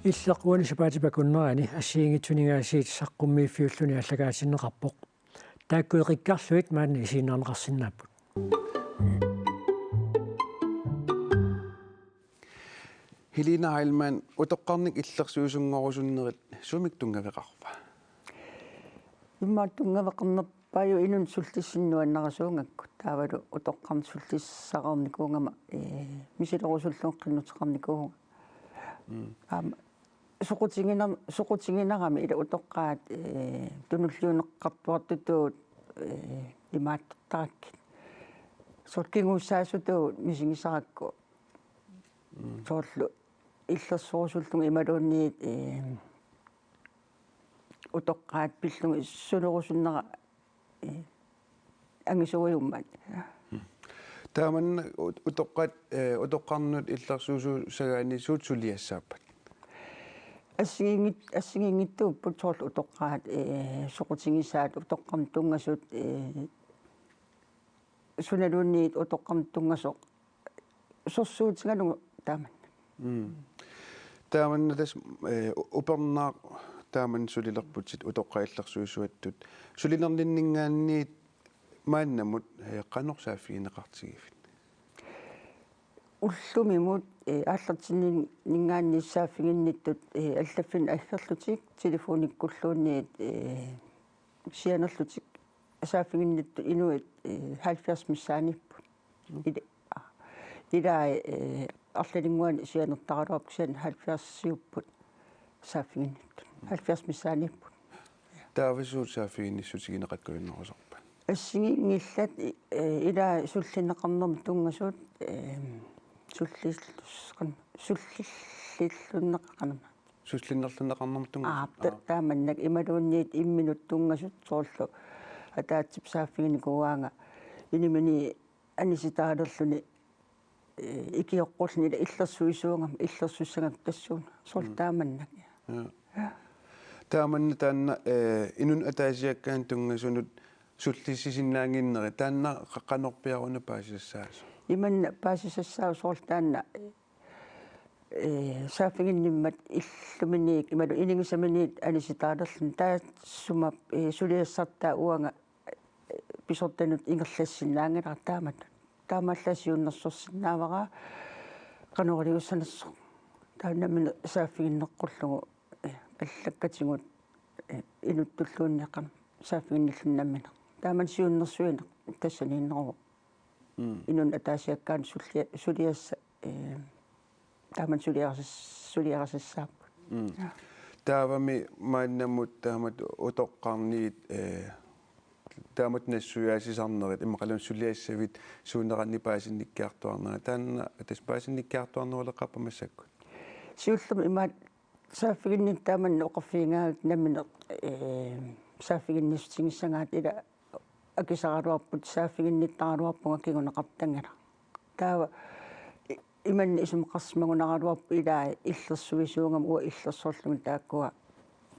иллеқуани сапаатипакуннерани ассиингитсунигаасиит саққуммииффиуллуни аллагаасиннеқарпоқ тааккуеқиккарлуит маани исииннаарнеқарсинааппут Helena Heilmann утоққарник иллерсуусунгорусуннерит сумик тунгавеқарва имма тунгавеқарнерпааю инун суллиссиннуаннарасуунгакку таавалу утоққарн суллиссақарникуунгама мисилерусуллунгқиннутеқарникууга соқутингинарами ила утоққаат тунуллиунеққартуартутуут имааттартаракки соркингууссаасутуут мисигисаракку соорлу иллерсуусуллунга ималуунниит утоққаат пиллунга сулерусуннера ангисугиуммат тааманна утоққарнут иллерсуусусагаани суутсулиассааппат ассигингиттууппут соорлу утоққаат соқутингисаат утоққарн тунгасут суналуунниит утоққарн тунгасоқ сорсуутингалугу тааман тааманна тас упернаа тааман сулилерпутсит утоққаиллерсуусуаттут сулинерниннингаанниит мааннамут қанорсааффигинеқартигиффит уллумимут ааллартиннингаанниссааффигинниттут аллаффин аггерлутик телефониккуллуунниит сианерлутик асааффигиннитту инуит 70 миссааниппут илаа арлалингуани сианертаралуап кисаан 70 сиуппут сааффигиннитту 70 миссааниппут таависуут сааффигинниссутигинеқаккуиннерусарпа ассигингиллат илаа суллинеқарнерми тунгасуут суллиллуннеқарнама суллиннерлуннеқарнерми тунгасуут тааманнак ималуунниит имминут тунгасут соорлу атаатсип сааффигиникууаанга инимини аниситаалерлуни икиоққулни иллерсуисуунгам иллерсуссагак тассуун сортааманнак тааманна таанна инун атаасиаккаан тунгасунут суллиссисиннаангиннери таанна қаққанорпиаруна паасиссаасу иманна паасиссаасау сортаанна сааффигинниммат иллуминиик ималу инингисаминиит аниситаалерлун таа сумап сулиассартаа уанга писортанут ингерлассиннаангилара таамат таамаалласиуннерсорсинаавара канорилиуссанассо таанамина сааффигиннеққуллугу аллаккатигут инуттуллуунниаққам сааффигинниллуннаммина тааман сиуннерсуина тассанииннеру инун атаасиаккаан сулиасса тааман сулиарасассаап таавами мааннамут таамат утоққарниит таамат нассуяасисарнерит иммақалун сулиассавит суунеранни паасинниккаартуарнера таанна атас паасинниккаартуарнерулекқаппа массаккут сиуллум имаат сааффигиннит тааман оқарфиингаагак наммина сааффигинниссутингиссангаат ила акисараруарпут сааффигинниттараруарпунга кигунеқартангала таава иманни исумеқарсимагунараруарпу илаа иллерсуисуунгам уа иллерсоорлугу тааккуа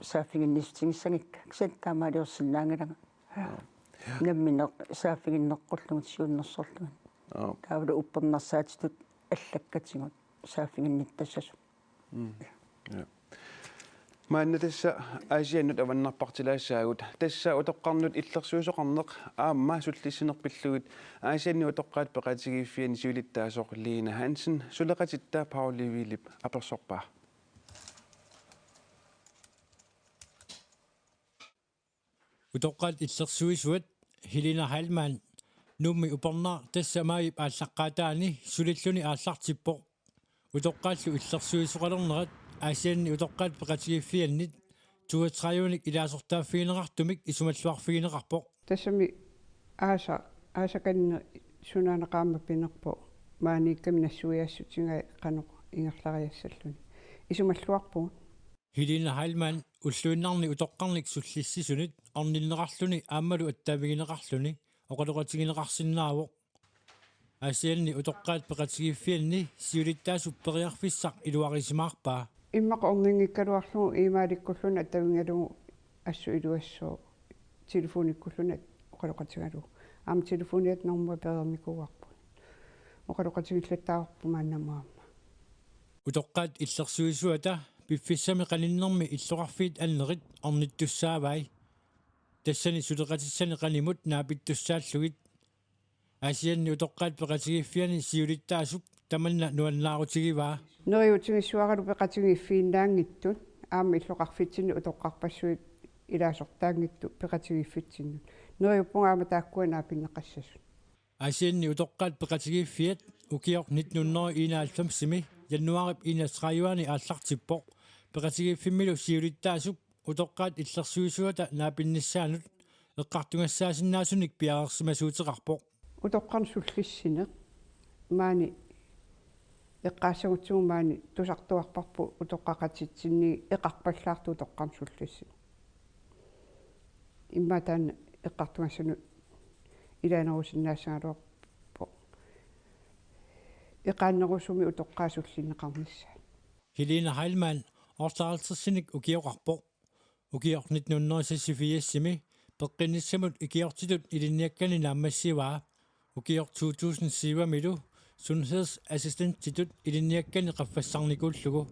сааффигинниссутингиссангикка кисат таамаалиорсинаангалага наммина сааффигиннеққуллугу сиуннерсоорлугу таавла уппернарсаатитут аллаккатигут сааффигинниттассасу маанна тасса аасианнут аваннарпартилаассаагут тасса утоққарнут иллерсуусоқарнеқ аамма суллиссинерпиллугит аасианни утоққаат пеқатигииффиани сиулиттаасоқ Лина Хансен сулеқатиттаа Паули Вилип аперсорпаа утоққаат иллерсуисуат Helena Heilmann нумми упернаа тассамаип ааллаққаатаани сулиллуни ааллартиппоқ утоққааллу иллерсуисоқалернерат аасианни утоққаат пеқатигииффианнит туатрааюник илаасортааффигинеқартумик исумаллуарфигинеқарпоқ тассами аасаканне сунаанеқаама пинерпо maanikami nassuiassutigai qanoq ingerlariassalluni исумаллуарпугут Helena Heilmann уллуиннарни утоққарник суллиссисунит орнилнеқарлуни ааммалу аттаавигинеқарлуни оқалоқатигинеқарсинаавоқ асианни утоққаат пеқатигиффианни сиулиттаасуппериарфиссақ илуарисимаарпаа иммақ орнингиккалуарлугу иимааликкуллуна аттавингалугу ассу илуассоо телефониккуллуна оқалоқатигалугу аама телефониат нормуа перермикуарпу оқалоқатигиллаттаарпу мааннамаама утоққаат иллерсуисуата piffissami qaninnermi illuqarfiit annerit ornittussaavai тассани сулеқатиссани qaнимut naapittussaallugit асианни утоққаат пеқатигиффиани сиулиттаасук таманна нуаннаарутигиваа нериутигиссуаралу пеқатигиффииннаангиттут аама иллоқарфитсини утоққарпассуит илаасортаангитту пеқатигиффитсиннут нериуппунгаама тааккуанаа пиннеқассасу асианни утоққаат пеқатигиффиат укиор 1991 януарип 31 ааллартиппоқ пеқатигиффиммилу сиулиттаасук утоққаат иллерсуисуата наапиннissaанут эққартунгассаасиннаасуник пиарерсимасуутеқарпоқ утоққарн суллиссине маани эққаассагутсугу маани тусартуарпарпу утоққақатитсинни эқарпаллаарту утоққарн суллисси имматаан эққартунгассану илаанерусиннаассагалуарпо эқааннерусуми утоққаасуллиннеқарнissaа Helena Heilmann ортаалтерсиник укиоқарпоқ укиор 1964-сими пеққинниссамут икиортитут илинниаккани нааммассиваа укиор 2007 милу sundhedsassistenttitut илинниаккани қаффассарникууллугу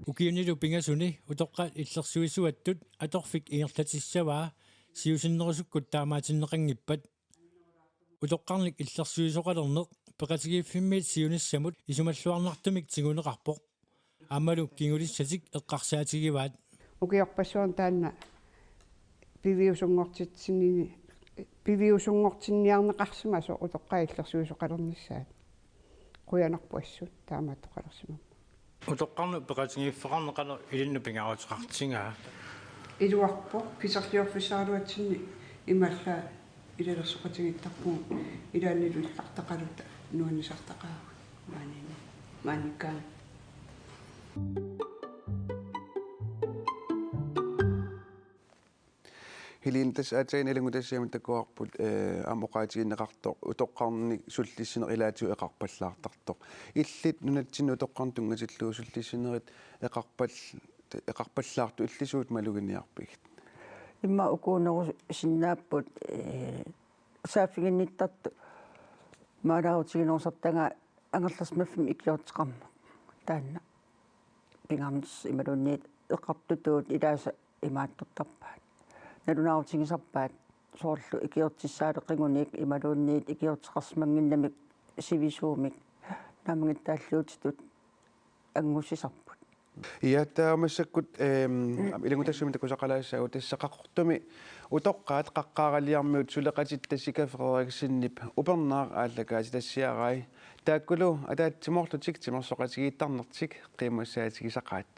укиунилу пингасуни утоққаат иллерсуисуаттут аторфик ингерлатиссаваа сиусиннерусуккут таамаатиннеқангиппат утоққарник иллерсуисоқалернеқ пеқатигиффиммиит сиуниссамут исумаллуарнартумик тигунеқарпоқ аммалу кингулиссатик эққарсаатигиваат укиорпассуан таанна пивиусунгортинниарнеқарсимасо утоққаа иллерсуисоқалернissaат куянарпуассут таамааттоқалерсимам утоққарну пеқатигиффеқарнеқалер илинну пингаарутеқартингаа илуарпо писарлиорфисааруатсинни ималла илалерсоқатигиттарпуу илааннилу иллартақалута нуанисартақаа maanikkaan Helene tässä ajattelen elämä tässä mitä kuoput amokaatiinneqartoq utoqqarni sullissinerilaatiu eqarpallaartartoq illit nunatsinnu utoqqartungasillu sullissinerit eqarpallaartu illisuut maluginiarpigit imma ukuuneru sinnaaput saafiginnittartu maalaarutiginersartanga angerlasmaffim ikliorteqarma taanna pingarnis imalunniit eqartutuut ilaasa imaattortarpaat nalunaarutigisarpaat soorlu ikiortissaaleqingunik imalunniit ikiorteqarsmanginnamik sivisuumik naamangitaalluutitut angusisarput iyattaamassakkut ilangutassumi takusaqalaassagu tassaqaqortumi utoqqaat qaqqaaraliarmiut suleqatittassika Frederiksinnip upernaaq aallakaati tassiarai taakkulu ataatsimorlutik timersoqatigiittarnertik qiimussaatigisaqaat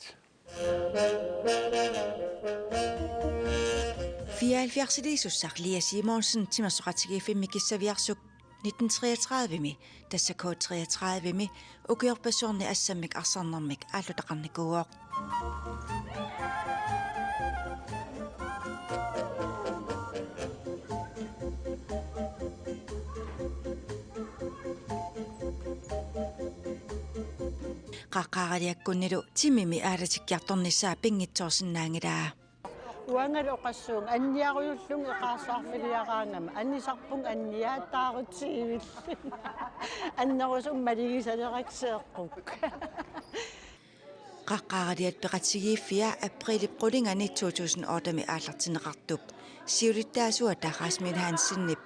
74 Lea Simonsen timersoqatigiifimmikissaviarsuk 1933 tassa K33 ukiorpassuarni assammik arsarnermik aallutaqarnikuuoq qaqqaaraliakkunnilu timimi aalatikkiartornissaa pingitsoorsinnaangilaa уангалоқассуун анниаруйуллун эқарсаарфилиараангама аннисарпун анниааттаарутсиивил аннерусум малигисалераксеэққук qaqqaaraliat peqatigifia aprili qulingani 2008 ааллартинеқартуп сиулиттаасуа тахаасмин хаанссиннип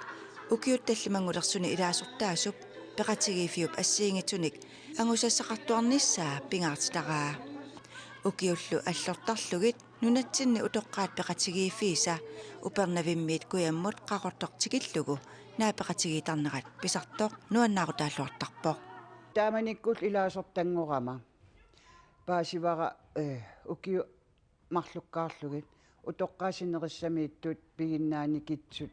укиутталлимангулерсуни илаасортаасуп peqatigifiup ассиингитсуник ангусассақартуарниссаа пингаартитараа укиуллу аллортарлугит нунатсинни утоққаат пеқатигифииса упернавиммиит куяммут қақортортигиллугу наапеқатигитарнерат писартоқ нуаннаарутааллуартарпоқ тааманиккул илаасортангорама паасивара укиу марлуккаарлугит утоққаасинериссамииттут пигиннааникитсут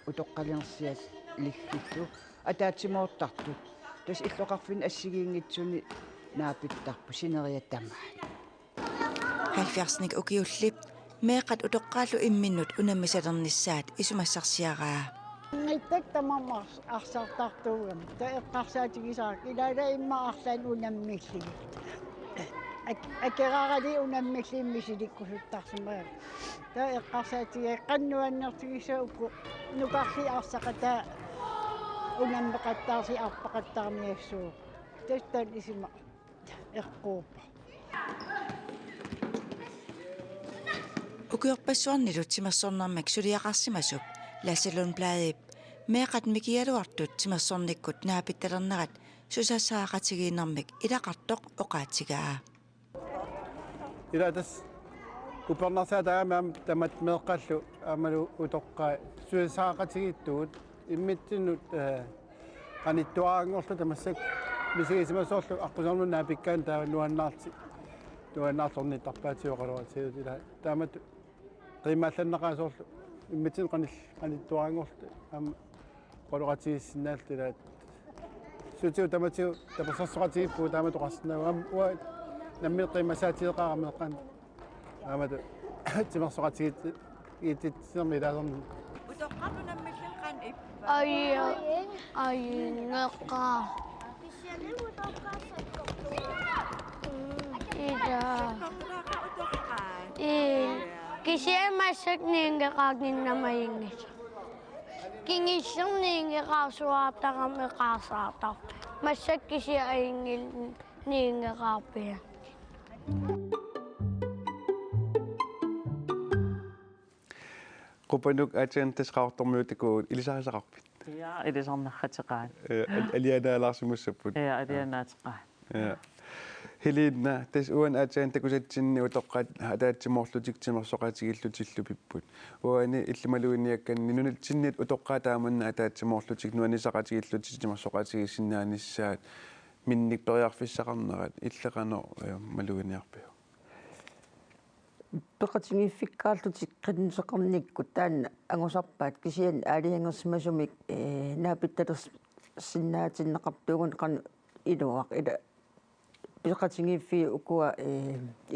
утоққалерсиас лиггиллу атаатсимоортартут тас иллоқарфин ассигиингитсуни наапиттарпу синериаттамаа 70ник укиуллип меэқат утоққаалу имминнут унаммисалернissaат исумассарсиараа ngittak tamamars arsartartuugam ta eqqarsaatigisaak ilaala imma arlaan unammilli akkerarali unammilliimmisilikkusuttarsumaa ta eqqarsaatiga qannuannertigisa ukku nukarli arsaqata unammeqattaarsi arpaqattarniassuu tastan isima eqquupa Ukiorpassuarnilut timersornarmak suliaqarsimasup Lassalunbladeip meeqat mikialuartut timersornikkut naapittalernerat susassaaqatigiinnermik ilaqartoq oqaatigaa. Ila tas kupernersaa taamaam tamat meeqqallu amalu utoqqaa susassaaqatigiittugut immitsinut qanittuaangorlu tamassak misigiisimasoorlu aqqusornunaa pikkaan taa nuannaartornittarpaatiоqaluat ila taamat qiimaallanneqaasoorlu immitsin qanittuaangorlu am qoluqatigissinnaalt ila sutiu tamatiu tapasarsoqatigippu taamat oqarsinnaam ua nammi qiimassaatigeqaameeqqan aamatu timersoqatigit iititsermi ilaaserni Utoqqarlu nammillan qan ippa. Ai ngeqa. Ida. Kisiya masak ninge kagin na maingis. Kingisang ninge kasuata kami kasata. Masak kisiya ay ninge kapya. qupanuk aatiantasqaartormiutiku ilisaarisaqarpit Ja, ilisarnarrateqaan. alianaalaarsimussapput Ja, alianaateqaan. ja Helena tas uan aatiantakusatsinni utoqqaat ataatsimorlutik timersoqatigillutillupipput uani illimaluiniakkanni nunatsinniat utoqqaataamanna ataatsimorlutik nuanisaqatigillutit timersoqatigissinnaanissaat minnik periarfissaqarnerat illeqano maluiniarpiu peqatingiiffikkaallutik qinseqarnikkut taanna angusarpaat kisian aaliangersimasumik naapittalers sinnaatinneqartuugun qan iluaq ila peqatingiiffi ukua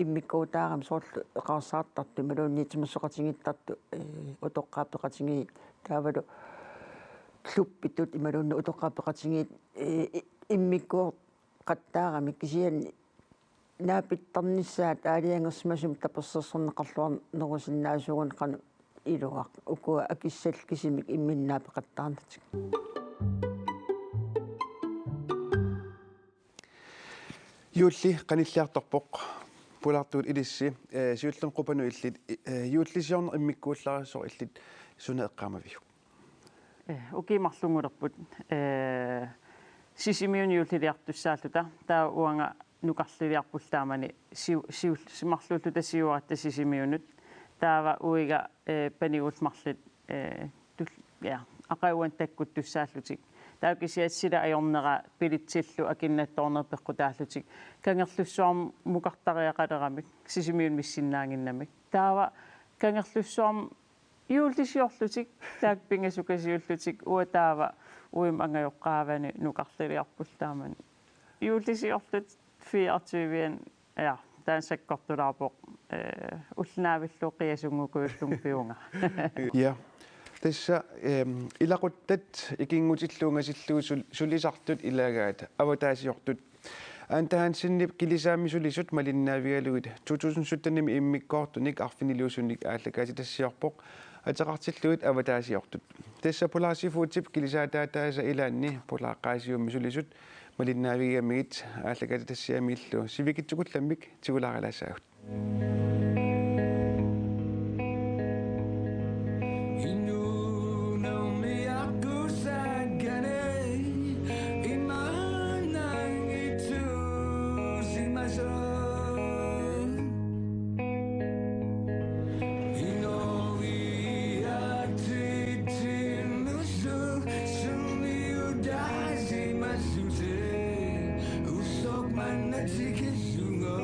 immikkuutaaram soorlu eqarsaartartu maluunniitimersoqatigittartu utoqqaa peqatingi taavalu lluppitut imaluunna utoqqaa peqatingiit immikkuor qattaaramik kisian naapittarnissaat aaliangersimasum taperserserneqarluar nerusinnaasugun qan iluaq ukua akissal kisimik imminnaapeqattaarnatik Julli qanilliartorpoq pulartuut ilissi siullern qupanu illit juullisiorner immikkuullarisor illit suna eqqaamaviu Ukimarlungulerput sisimiun juulliliartussaalluta taa uanga nuqarliliarpullaamani simarlulluta siuaratta sisimiunut taava uiga panigulmarlit ja aqauan takkut tussaallutik taukisiat sila ajornera pilitsillu akinnaattornerpeqqutaallutik kangerlussuarm muqartariaqaleramik sisimiun missinnaanginnamik taava kangerlussuarm juullisiorlutik taakpingasukasiullutik uataava uim angajoqqaavani nuqarliliarpullaamani juullisiorlut 24 ja taansakkortulaapoq ullnaavillu qiasungukuullung piunga ja tässä ilaquttat ikingutilluungasillugu sulisartut ilaagaat avataasiortut antahan sinnip kilisaami sulisut malinnaavigaluit 2017 immikkoortunik arfiniluusunik aallakaasi tassiorpoq ataqartilluit avataasiortut tässä pulaasifuutip kilisaataataasa ilaanni pulaaqaasiummi sulisut malinnaavigamigit aallakaasi tassiamiillu sivikitsugullammik tigulaaqalaasaagut Usok man na tikisungo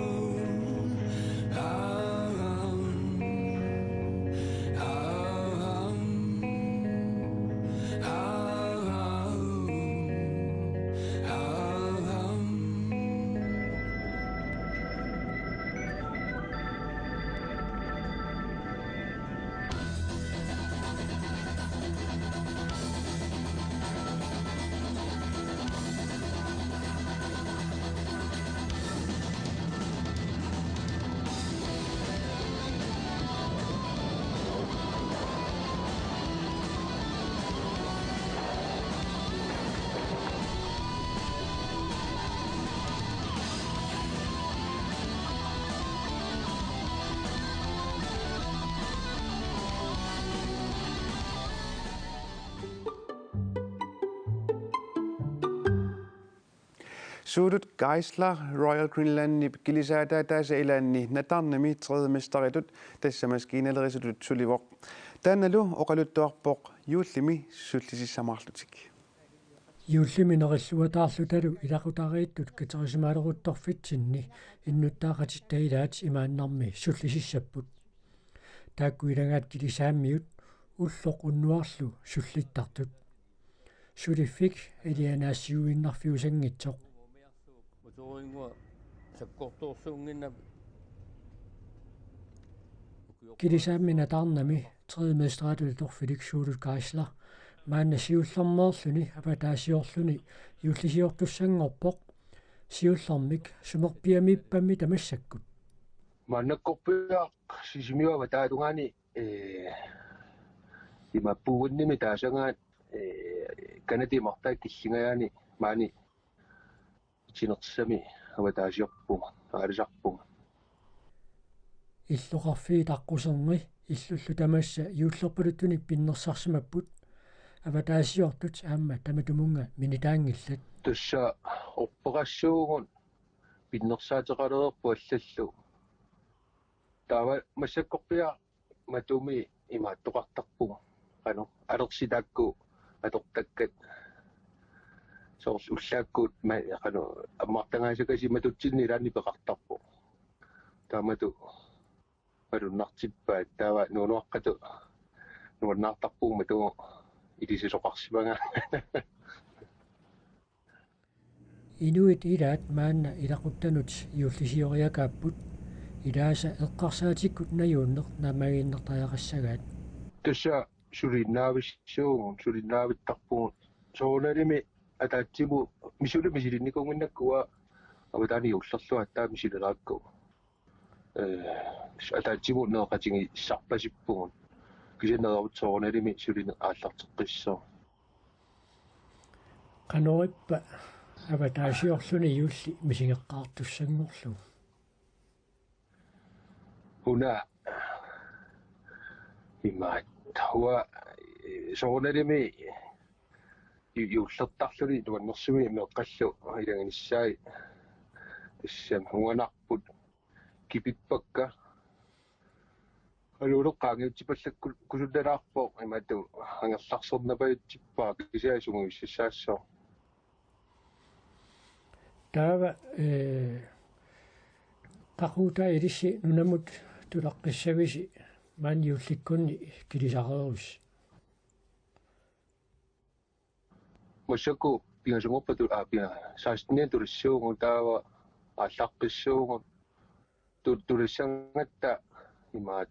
Suudut Geisler Royal Greenlandi kilisaata taasa ilanni natarnami tredemestaritut tassa maskiinalerisutut sulivoq taanalu oqaluttuarpoq yuullimi sullisissamarlutik юуллиминериллуатаарлуталу илақутарииттут катерисимаалерутторфитсинни иннуттаақатиттаилаат имааннарми суллисиссаппут тааккуилагаат килисааммиут уллоқ уннуарлу суллиттартут сулиффик илианаассиуиннарфиусангитсоқ килисааммина таарнами тредместратул торфилик суулут кааслар маанна сиуллэрмеерлүни апатаасиорлүни юуллисиортуссангорпоқ сиуллэрмик сумерпиамиппамми тамассаккут маннаккорпиақ сисимиуава таатунгаани имаппугунними таасангаат канатимартаа киллингаани маани итинерсами аватаасиорпунга аалисарпунга иллоқарфии таққусерни иллуллу тамасса юуллерпалуттуни пиннерсарсимаппут аватаасиортут аама таматумунга минитаангиллат тусса орпеқассуугун пиннерсаатеқалерерпу аллаллу таава массаккорпиа матуми имааттоқартарпуга ану алерситаакку атортаккат соорс уллааккуут ма ану аммартангаасакаси матутсинни илаанни пеқартарпу таамату алуннартиппаат таава нуунуаққату нууннаартарпуг матугу илисисоқарсимага инуит илаат маанна илақуттанут юуллисиориакааппут илааса эққарсаатиккут наюуннер наамагииннертаяқассагаат тусса сулиннаависсуугун сулиннаавиттарпугут сооналими атаатсиму мисулими силинникунгиннаккуа аватаани уллерлуа таа мисилераакку атаатсиму неэқатинги сарпасиппугун кисинеравут сооналими сулин ааллартеққиссоо канориппа аватаасиорлүни юулли мисигеққаартуссангорлу уна имаат тауа сооналими юуллертарлуни туаннерсуми меэққаллу илангиниссаи тассам хуанарпут кипиппакка алулеққаангиутсипаллакку кусуллалаарпоо имаату ангерларсернапаятсиппаа кисаасугуиссассоо таава qaqquuta ilissi nunamut tulaqqissavisi maan yuullikkunni kilisaqerus масаку пингасунгорпату пиа саастинен тулиссуугу таава ааллаққиссуугу тулиссангатта имаат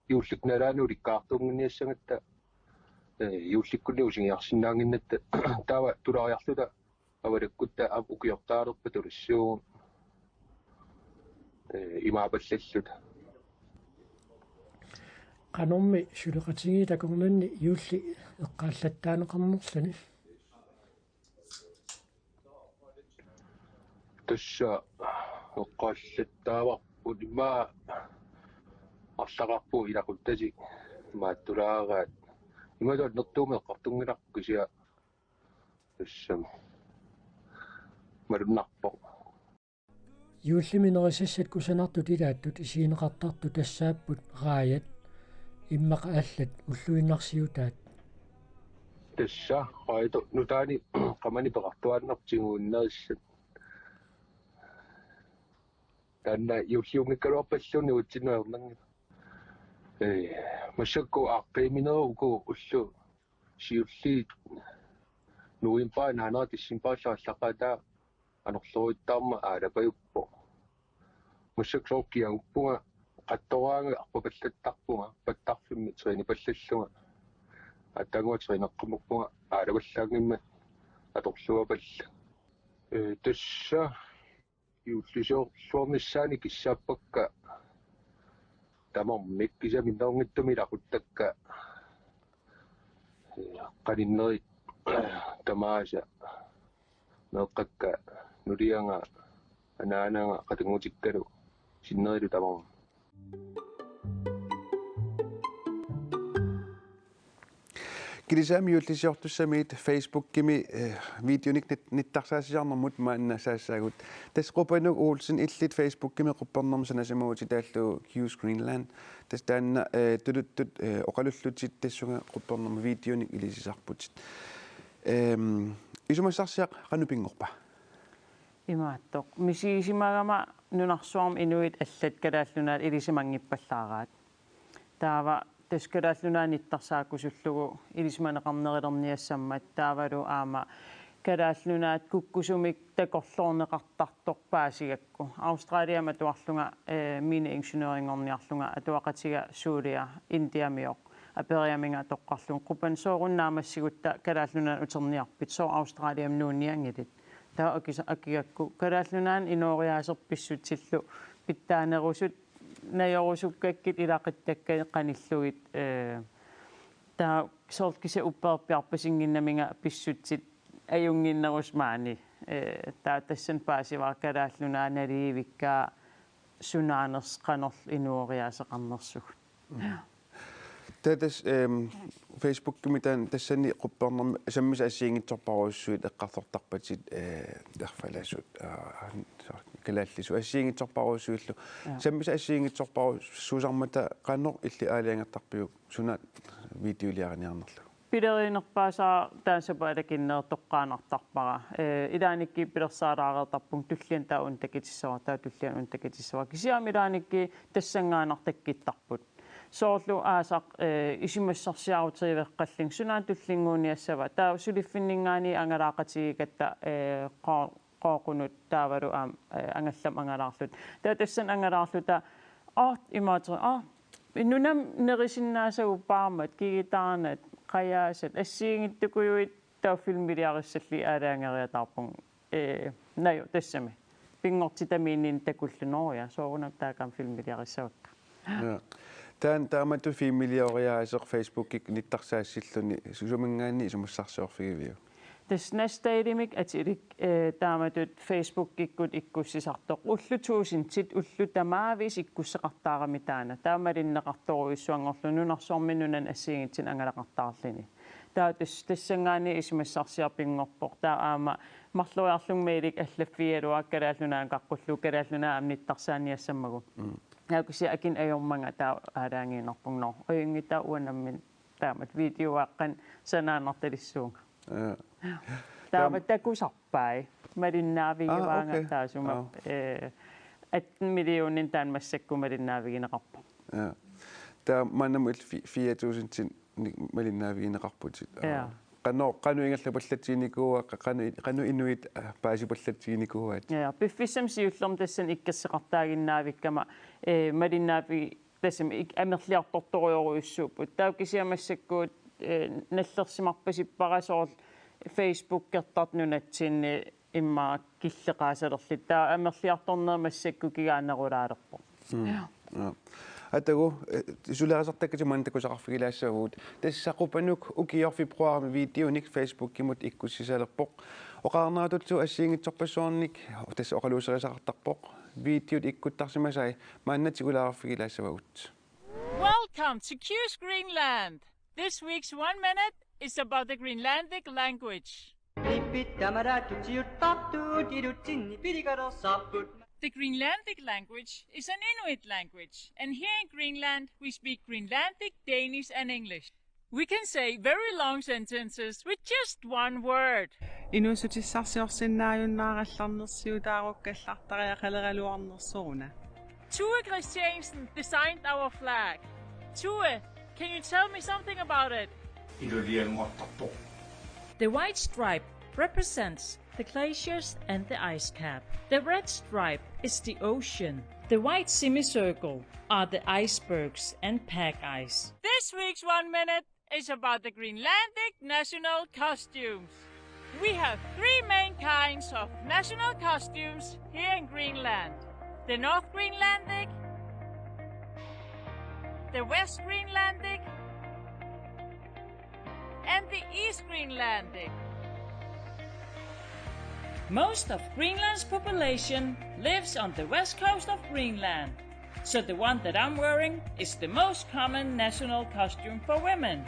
юулликналаану ликкаартунгинниассангатта юулликкунни усигиарсинаангиннатта таава тулариарлута авалаккутта укиортаалерпа тулиссуугу имаапаллаллута qanummi suleqatingi takornanni yuulli eqqaallattaanеқарнерлани тусса эққааллаттааварпут имаа арлақарпу илақуттаси мааттулаагаат имаатуат нертууми эққартунгиларпу кисиа тассам малуннарпо юуллиминерисассат кусанартут илааттут исиинеқартарту тассааппут рааят иммақа аллат уллуиннарсиутаат тасса раито нутаани qamani peqartuaannartiguunnerissat танна юллиунгиккалуарпаллуни утсинуарнанги масакку aqqiiminerugu уллу сиулли нуимпаа наанаа тиссимпааллааллақатаа анерлуиттаарма аалапаюппо масаксооккиагуппунга qattораанга арпапаллаттарпунга паттарфимми триини паллаллунга аттангуа тринеққумуппунга аалаваллаагимма аторлуапалла тасса юуллисоорлуормиссаани киссааппакка тамармик кисаминнерунгиттуми лақуттакка qaninneri tamaasa meeqqakka nulianga anaananga qatungutikkalu sinnerilu tamam Kilisami jullisjortussamiit Facebook-kimi videonik nittarsaasiarnermut maanna saassaagut tasqupanuk Olsen illit Facebook-kimi quppernermsanasimuuti taallu Q's Greenland tas taanna tuluttut oqalullutit tassunga quppernerma videonik ilisisarputit isumassarsiaq qanupingorpa Imaattoq misiisimagama nunarsuarm inuit allat kalaallunaa ilisimanngippallaaraat taava taskalaallunaa nittarsaakkusullugu ilismaneqarnerilerniassammat taavalu aama kalaallunaa kukkusumik takorloorneqartartoq paasigakku Australia matuarlunga mine ingeniøringorniarlunga atuaqatiga Suulia Indiamioq aperiaminga toqqarlun qupan soorunnaamassигутта kalaallunaa uterniarpit soo Australia nuunniangilit taa akigakku kalaallunaan inooriaaserpissutillu pittaanerusut najorusukkakkit ilaqittakka qanillugit taa soortkise upperpiarpasinginnaminga pissutsit ajunginnerusmaani taa tassan paasivaa kalaallunaa naliivikkaa sunaanersqanorl inuoriaaseqarnersugut Tätäs Facebook-mitan tassani quppernerma sammisa assiingitsorparuussuit eqqartortarpatit erfalasut kalaallisu assiingitsorparuussuullu sammisa assiingitsorparuussuusarmata qanor illi aaliangertarpiuk sunat videoliarniarnerlu Pileriinerpaasaa taansapaalakinneer toqqaanartarpara ilaanikki pilersaalaaqertarpung tullian taa untakitissava taa tullian untakitissava kisiam ilaanikki tassangaanartakkittarput soorlu aasaq isimassarsiaruteriveqqalling sunaan tullinguuniassava taa suliffinningaani angalaaqatigikatta qooqunut taavalu angallam angalaarlut taa tassan angalaarluta imaateri nunam nerisinnaasaguppaarmat kigitaarnat qayaasat assiingittukujuit taa filmiliarissalli aalaangeriatarpung nayo tassami pingortitamiinin takullunoria soorunam taakam filmiliarissavakka Taamatu familiariaaseq Facebook-ik nittarsaasilluni susumingaanni isumassarsiorfigiviu Tasnastailimik atilik taamatut Facebook-ikkut ikkussisartoq ullutuusintit ullutamaavис ikkusseqartaarami taana taamalinneqartoruissuangorlu nunarsormi nunan assiingitsin angalaqartaarlini tassangaani isumassarsiarpingorpoq taa aama marluiarlungmailik allaffialua kalaallunaan qaqqullu kalaallunaa amnittarsaaniassammagu Nakusi akin ayomanga taa aalaangiinerpungno oyungita uanammin taamat videoaqqan sanaanartalissuunga taamat takusarpai malinnaavigivanga taasuma 18 millionin taan massakku malinnaavigneqarpa taa mannamu 4000 malinnaavigneqarputit qanu ingerlapallatiinikuua qanu inuit paasipallatiinikuuat piffissam siullerm tassan ikkassiqartaaginnaavikkama malinnaavi tassam amerliartortoriuruissuuput taukisiamassakkuut nallersimarpasipparasoorl Facebook-kertart nunatsinni imma killeqaasalerlit taa amerliartornermassakku kigaannerulaalerpo Atagu sulaasartakkatiman takusaqarfigilaassavut tassaqupanuk ukiorfibruarmi videonik Facebook-kimut ikkussisalerpoq oqaarnaatutsu assiingitsorpassuarnik tassa oqaluuserisaqartarpoq videot ikkuttarsimasai maannatsigulaaarfigilaassavut Welcome to Q's Greenland. This week's 1 minute is about the Greenlandic language. The Greenlandic language is an Inuit language, and here in Greenland we speak Greenlandic, Danish and English. We can say very long sentences with just one word. Tue Christiansen designed our flag. Tue, can you tell me something about it? The white stripe represents the glaciers and the ice cap. The red stripe is the ocean. The white semicircle are the icebergs and pack ice. This week's 1 minute is about the Greenlandic national costumes. We have 3 main kinds of national costumes here in Greenland. The North Greenlandic, the West Greenlandic, and the East Greenlandic. Most of Greenland's population lives on the west coast of Greenland, so the one that I'm wearing is the most common national costume for women.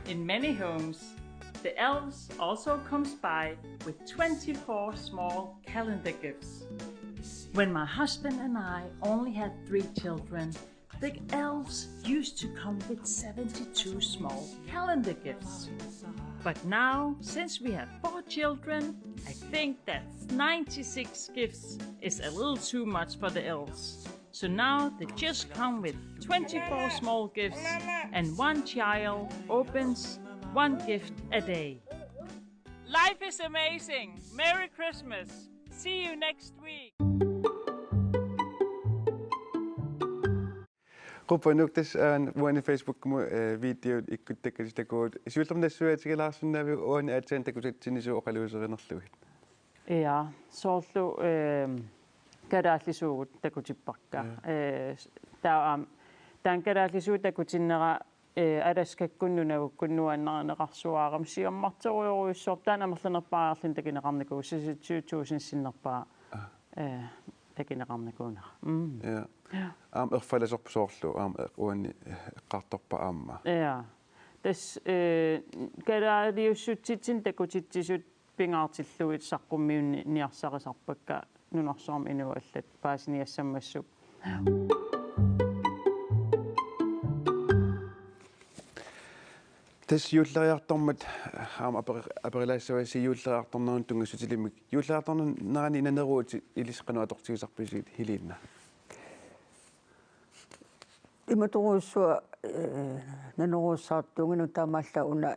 In many homes, the elves also comes by with 24 small calendar gifts. When my husband and I only had 3 children, the elves used to come with 72 small calendar gifts. But now, since we have 4 children, I think that 96 gifts is a little too much for the elves. So now they just come with 24 small gifts, and one child opens 1 gift a day. Life is amazing. Merry Christmas. See you next week. Quppanuktas uani Facebook video ikkuttakkalistaqut isuullernassуатигилаарсунаави уани аатсаан такусатсинисуу оқалуусеринерлугит. Ja, soorlu kadaallisuugut takutipparka. Taan kadaallisuut takutinnera alaskakkunnunaukkunnuanneranneqarsuaaram siammartoriuruissoor taanamerlanerpaarlin takineqarniku 2000 sinnerpaa takineqarnikuunera. Ja. Erfalasorpusoorlu uani eqqartorpa aamma. Ja. Tas kadaaliussutitsin takutitsisut pingaartillugit saqqummiunni niarsarisarpakka nunersoorm inuallat paasiniassammassuk. Tas juulleriartormat aperilaassuasi juulleriartornerun tungassutilimik juulleriartornerani naneruuti ilisqanuatortigisarpisiit hiliinna. Imaturuussua naneruussaartuunginu taamaalla una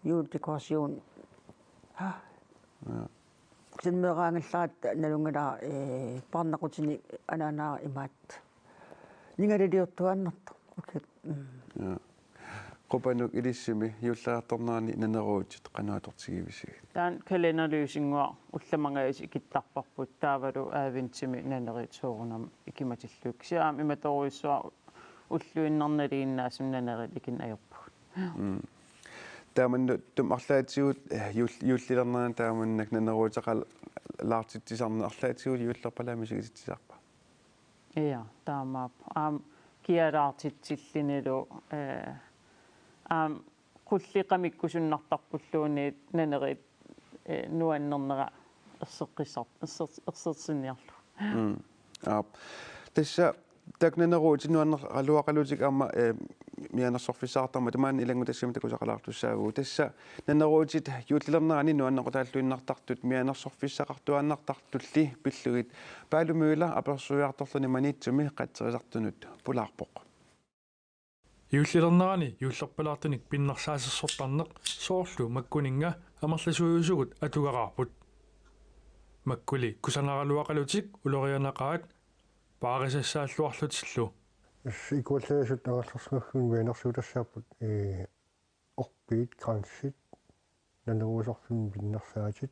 juuldekorasiun sinmeraangallaat nalungala parnaqutini anaanaa imaat ningaliliortuannartu. Okay. Quppanuk ilissimi juulleriartornerani naneruutit qanuatortigivisiit. Taan kalenalyysinguar ullamangais ikittarparput taavalu aavintsimi nanerit soorunam ikimatilluk siaam imatoruissua ulluinnarnaliinnaasum nanerit ikin ajorput. Taamannu tum arlaatigut juullilerneraan taamannak naneruutaqal laartitsisarne arlaatigut juullerpalaamisigititsisarpa. Ja, taamaap kialaartitsillinilu qulliqamikkusunnartarpulluuni nanerit nuannernera ersersinniarlu. Tassa taknaneruuti nuannerluaqalutik aama mianersorfissaartarma tamaan ilangutassimi takusaqalaartussaagu tassa naneruutit juullilernerani nuannequtaalluinnartartut mianersorfissaqartuannartartulli pillugit paalumyula apersuiartorluni manitsumi qatserisartunut pulaarpoq. Juullilernerani juullerpalaartunik pinnersaasissortarneq soorlu makkuninga amerlasuusugut atugaqarput. Makkuli kusanaraluaqalutik ulorianaqaat paarisassaаллуарлутиллу икуаллаасут агаллерсгаггун вианерсуулассааппут орпиит крансит нанеруусорфин пиннерсаатит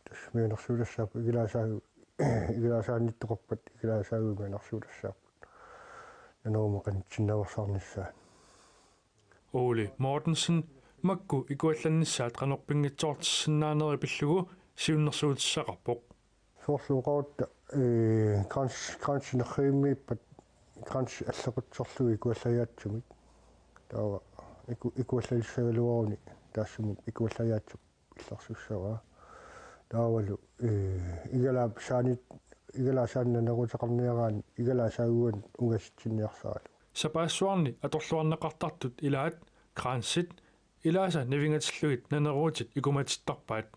тас вианерсуулассааппут игилаасаанниттоқарпат игилаасаагуу вианерсуулассааппут нанерумақанитсиннаварсаарниссаа Ole Mortensen makku ikuallannissaat qanorpinngitsoortissinaaneri pillugu siunnersuutissaqarpoq соорлууqaruutta крансинеррииммииппат кранс аллеқутсорлуги икуаллаяатсумит таава икуаллалиссагалуаруни таассумут икуаллаяатсуп илларсуссаваа таавалу игалаасааннанерутеқарниараан игалаасаагуан угасситсинниарсаалу сапаассуарни аторлуарнеқартартут илаат крансит илааса навингатиллугит нанеруутит икуматиттарпаат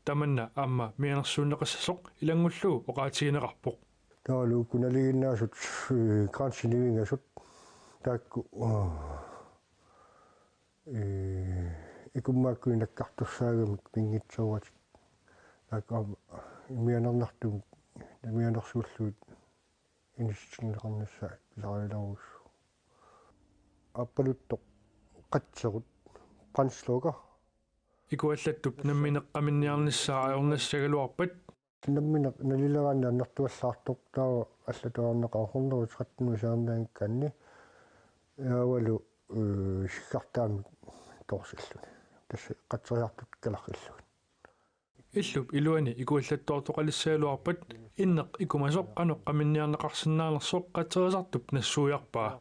tamanna amma mianersuunneqassassoq ilangullugu oqaatigineqarpoq tawalu kunaliginnaasut kransinnivingasut taakku ikummaakkuin nakkartussaagamik pingitsuugatit taakku mianernertum mianersuulluut inissitsinneqarnassaa pisarilaruussu appaluttoq qatserut qansluuga ikuallattup nammineqqaminniarnissaa ajornassagaluarpat nammineq nalileraannaannartuallaartoq taava allatuarneqarhornerut qatnusaarnaangkanni yaavalu sikkartaamik torsilluni tassa qatseriartut kalarrillugun иллуп илуани икуаллаттуартоқалиссаалуарпат иннеқ икумасоқ қаминниарнеқарсиннаалерсоқ қатерисартуп нассуиарпаа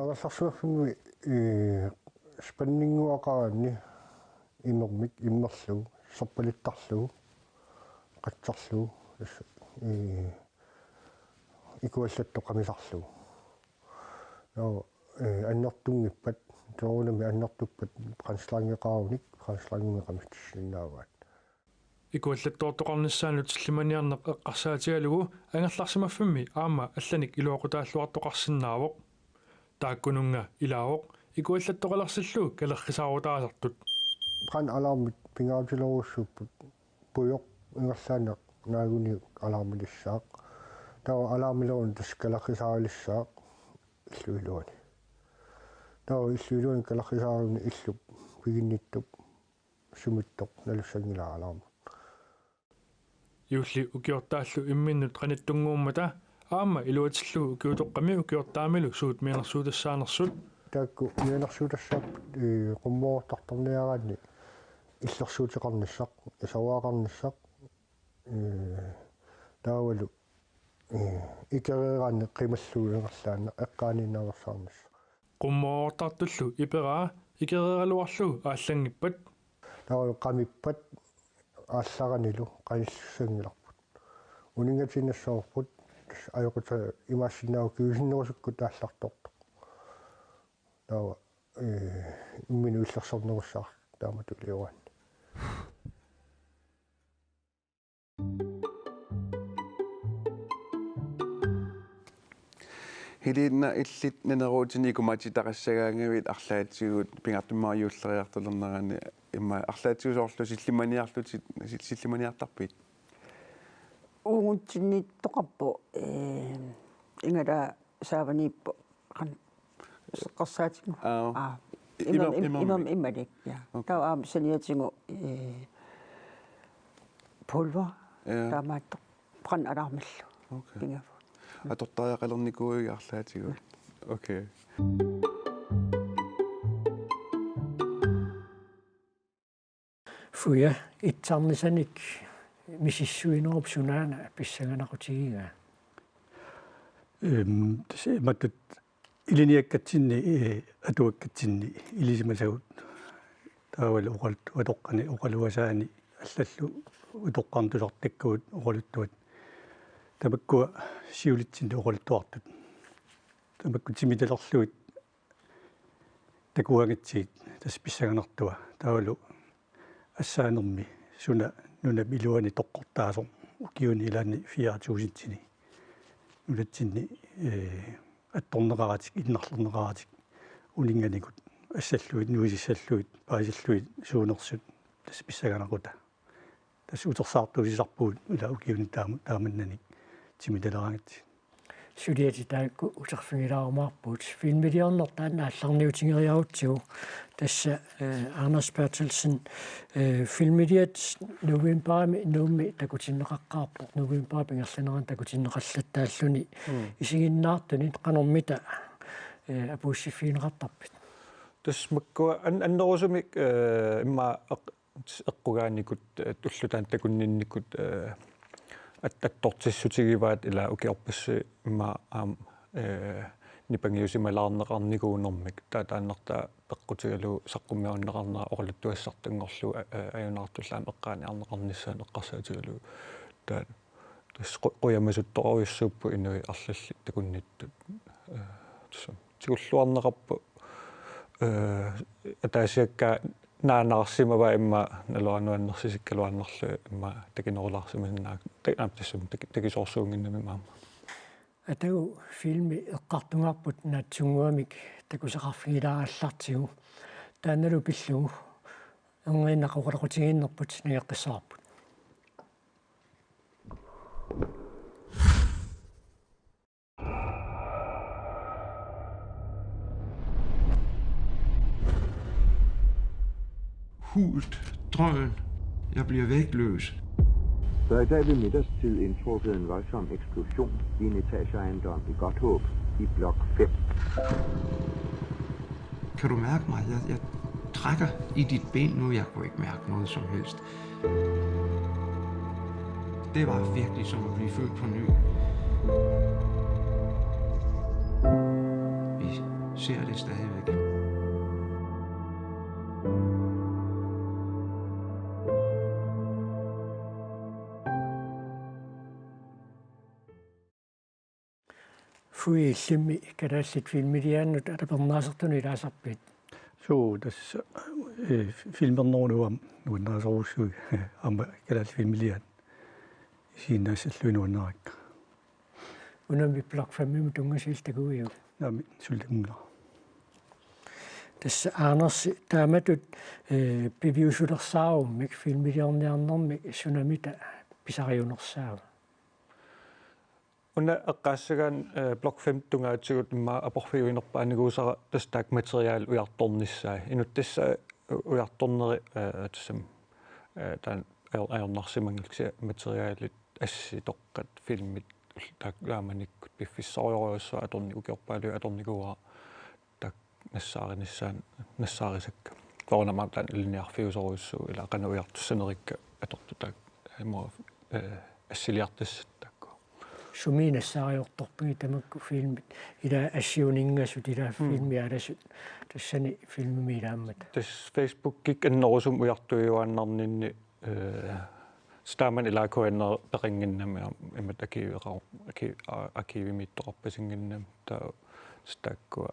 агасарсуаффингуи спаннингуақаранни имермик иммерлугу сорпалиттарлугу қатсарлугу икуаллаттоқамисарлугу но аннертунгиппат тоонами аннертуппат канслангеқарауник канслангеқамиттиссиннааваат икуаллаттуартоқарниссаанут силлиманиарнеқ эққарсаатигалугу ангерларсимаффимми аама алланик илуақутааллуартоқарсинаавоқ тааккунунга илаавоқ икуаллаттоқалерсиллуу калеррисаарутаасартут қан алаармит пингаутилоруссууппут пуйоқ ингерлаанеқ наагуни алаармилиссаақ таа алаармилерун тас калеррисаарилиссаақ иллуилуани таа иллуилуани калеррисааруни иллуп пигинниттуп сумиттоқ налуссангилаалаарма юлли укиортааллу имминнут қаниттунгууммата аама илуатиллуу укиутоққами укиортаамилу суут мианерсуутассаанерсут таакку мианерсуутассаап қуммоортарторниараанни иллерсуутеқарниссақ исаваақарниссақ таавалу икереераанни қималлууингерлаанна эққаанииннааверсаарнис qummoortartullu iperaa икереералуарлу ааллангиппат таавалу қамиппат аалларанилу қаниссуссангиларпут унингатиннассоорпут ajokota imasinau kiusinnerusukku taallарторто таава иммину иллерсорнерусаар тааматулиуан Hilina illit neneruutini kummatitaqassagaangavit arlaatiguut pingartummaariullerriartulernerani imma arlaatigusorlu sillimaniartarpit угутсинниттоқарпу ингала сааваниппу қан сеққарсаатигу имам ималик я таа аам саниатингу пулвер таамаатто қан алаармаллу пингафу атортариақалерникууги арлаатигу окей фуя итсарнисаник мисиссуинеруп сунаана писсаганақутигига матут илиниаккатсинни атуаккатсинни илисимасагут таавал оқалт атоққани оқалуасаани аллаллу утоққартулартаккуут оқалуттуат табаккуа сиулитсинду оқалуттуартут табакку тимиталерлуит такуагатсиит тас писсаганартуа таавалу ассаанерми суна нуна милуани тоққортаасо укиуни илаани 4000-тини нулатсинни атторнеқаратик иннарлернеқаратик улинганикут ассаллуит нуисиссаллуит паисаллуит суунерсут тас писсаганақута тас утерсаартуисарпуут ула укиуни тааманнаник тимиталераагатси сулиати таакку утерфигилаармаарпут филмилиорнертаана алларниутингериарутсигу тасса Anders Bertelsen филмилиат новембарми нуумми такутиннеқаққарпо новембар пингерланеран такутиннеқаллаттааллуни исигиннаартуни қанормита апуссиффиинеқартарпит тасмаккуа аннерусумик имма эққугааникут туллутаан такуннинникут аттортиссутигиваат ила укиорпасси имма аам нипангиусималаарнеқарникуунэрмик таатааннарта пеққутигалу саққумиорнеқарнера оралуттуассартангорлу аюнаартуллаам эққааниарнеқарниссаан эққарсаатигалу таат тас қуямасутторуйуссууппу инуи арлалли такунниттут тигуллуарнеқарпу атаасиакка наанаарсимава имма налуануаннерсисиккалуаннерлу имма такинерулаарсиманнаак таамтассум такисоорсуунгиннами маама атагу филми эққартунгарпут наатсунгуамик такусеқарфигилаааллартигу тааналу пиллугу энгиннақоқалеқутигииннерпут нигеққиссаарпут Hult, drøn. Jeg bliver vægtløs. Der er i dag ved middagstid indtruffet en voldsom eksplosion i en etageejendom i Godthåb i blok 5. Kan du mærke mig? Jeg trækker i dit ben nu. Jeg kunne ikke mærke noget som helst. Det var virkelig som at blive født på ny. Vi ser det stadigvæk. Fui illimmi kadallit filmiliannut atapernaasartuni ilaasarpit. Så das filmernoruam nuannaasarussugi amma kadallit filmilian siinnaassalluinuannarakka. Unami plakfammi tungasiltakuiu. Nami sullimna. Tässä Anders taamatut piviusulersaarumik filmiliarniarnermi sunamita pisariunersaava. Una aqaassagaan blok 5 tungaatigut imma aporfiuinerpaaniguusara tastak materiaal ujartornissaa inuttissa ujartorneri tassam taan ajornarsimangilksi materiaalit assi toqqat filmit laamanikkut piffissorioriussa atorniku kerpaalu atornikuaa tak nassaarisakka fornama taan ilniarfiusoriussu ila qana ujartussanerikka atortu tak mo assiliartas sumiinassariortorpigi tamakku filmit ila assiuningasut ila filmialasut tassani filmimiilaammata tas Facebook-kik annorusum ujartuiuannarninni staaman ilaakuanner peqinginnami immat akiivimiittoqarpasinginnam taa staakkua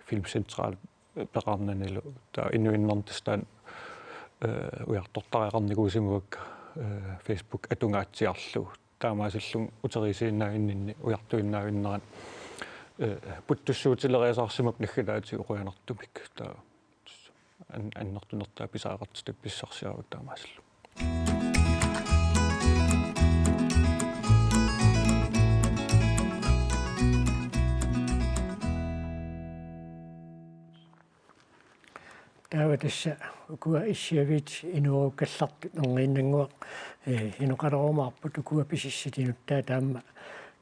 filmcentral peqarnanilu taa innuinnertistaan ujartortariaqarnikuusimuakka Facebook atungaatsiarlu taamaasillun uterisiinnaainnini ujartuinnaainnaraan puttussuutileriasarsimap naggilaati uruyanartumik taa annertunertaa pisaaqartita pissarsiaru taamaasillu taava tassa ukua issiavit inuukallartut nergiinnanguaq inoqalorumаарput ukua pisissitiinuttaa taamma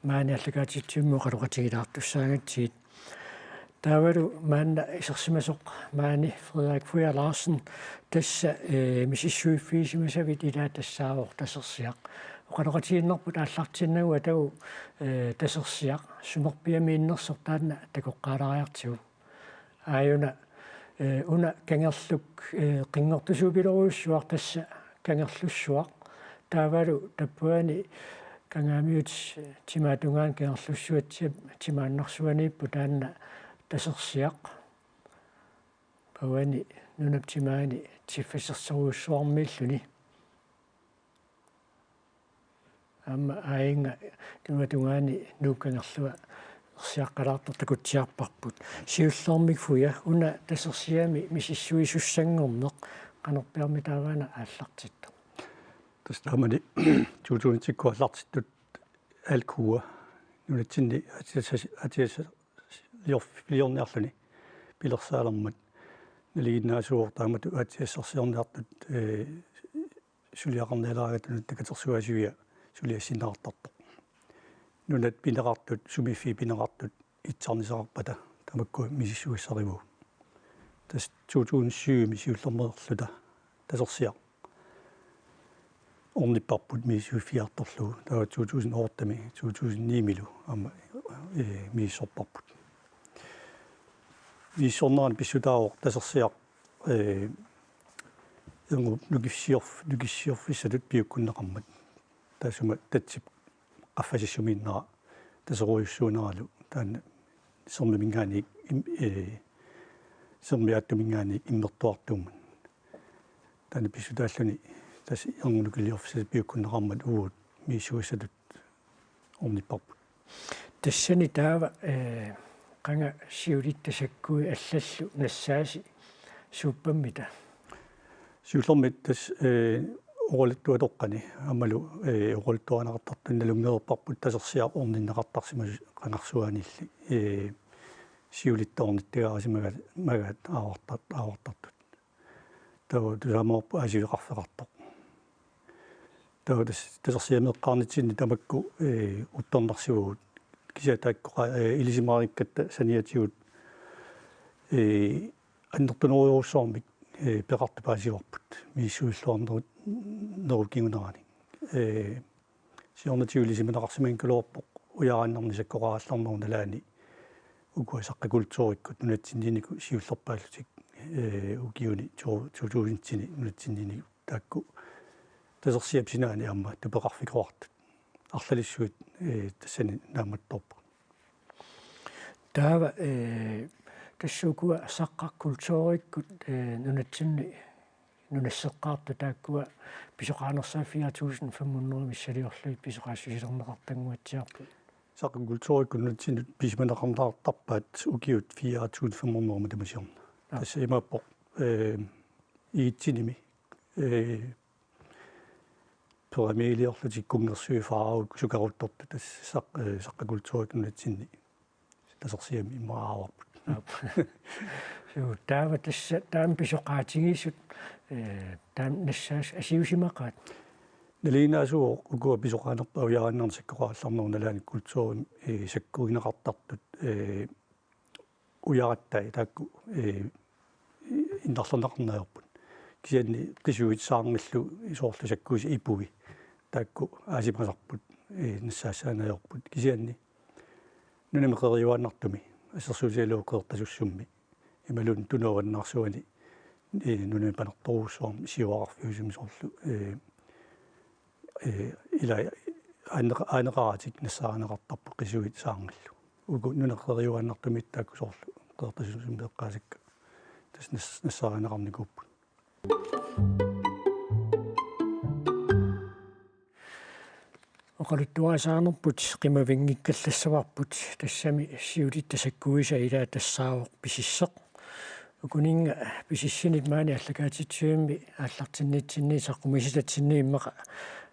maaniallakaatitsimmu qaluqatigilaartussaangatsiit taavalu maanna isersimasoq maani Frederik Fuja Larsen tassa misissuiffiisimasavit ilaa tassaavor tasersiaq oqaloqatiginnerput aallartinnagua tagu tasersiaq sumerpiamiinnersortaanna takoqqaalariartigu aayuna una kangerluk qinngortusuupileruussuaq tassa kangerlussuaq taavalu tappuani kangaamiut timaatungaan kangerlussuatsia timaannarsuaniippu taanna tasersiaq pawani nunaptimaani tiffisserseruussuarmiilluni amma ainga kinuatungaani nuukkangerlua ersiaqqalaartor takutsiarparput siullermik fuya una tasersiami misissuisussanngorneq qanerpiarmi taavaana aallartittu tastamani tuutuuntikkuallartittut alkuua nunatsinni liorniarluni pilersaalermat naliginnaasuortaamatu atiassarsiorniartut suliaqarnialaagatun takatersuasuia suliassinnaartartoq nunat pineqartut sumiffi pineqartut itsarnisaqarpata tamakku misissuissarivu tas 2007 misiullernerluta tasersiaq ornipparput misissuiffiartorlugu taa 2008 2009 amma miissorparput miissornerani pissutaaor tasersiaq nukissiorfissatut piukkunneqarmat taasuma tatsip qaffasissumiinnera taseruissuuneralu taanna sermimingaani sermiaattumingaani immertuartuumman taanna pissutaalluni tas erngulukiliorfissat piukkunneqarmat uut miissuissatut ornipparput tassani taava qanga siulittasakkui allallu nassaasi suppammita siullermit tas uqulittuatoqqani ammalu uqulittuanaqartartunnalungeerparput tasersiaq orninneqartarsima qanarsuanilli siulittoornittagaasimagat magat aavartartut tawa tusaamorpu asiviqarfeqartoq tawa tasersiameeqqaarnitsinni tamakku uttornarsivugut kisiataakkoqa ilisimaarikkatta saniatigut аннертунеруйуссуармик пеқартупаасиорпут миссуиллуарнерут нерукигунерани сиорнатиулисиминеқарсимаин кулуорпоқ уяааннерни саккораалларнеру налаани укуасаққакултууриккут нунатсиннинику сиуллерпааллутик укиуни туутуусинтини нунатсиннинику таакку тасерсиап синаани аама тупеқарфикуартут арлалиссуит тассани нааматторпо таава тассукуа саққаккултууриккут нунатсинни нунассеққарту тааккуа писоқаанерсаа 4500 миссалиорлуи писоқаассусилернеқартангуатсиарпу саққаккултуурикку нунатсинни писманеқарнартарпаат укиут 4500 тамасиорна тасса имааппо иитсиними пирамилиорлутик кунгерсуифаараук сукарутторту тас саққаккултуурикку нунатсинни тасерсиами имааварпут таава тасса таам писоқаатигисут таам нассаас асиусимақаат налинаасуу укуа писоқаанерпа уяааннерни саккораалларнеру налаани культуурим саккуинеқартартут уяраттай таакку индарлернеқарнаерпут кисианни қисуит саарнгаллу исоорлу саккуиси ипуи таакку аасимасарпут нассаассаанаерпут кисианни нунамеқериуааннартуми ассерсуусиалуукеэртасуссумми ималун тунуаваннаарсуани нунами панерторуссуарми сиуақарфиусимисоорлу ила анеқаратик нассаарнеқартарпу қисуит саарнгаллу уку нунеқериуааннартуми таакку соорлу қеэртасуссумми эққаасакка тас нассаарнеқарникууппут оқалуттуасаарнерпут қимавингиккаллассаварпут тассами сиулит тасаккуиса илаа тассаавоқ писиссеқ укунинга писиссинит маани аллакаатитсуимми ааллартинниитсинни саққумисилатсинни иммақа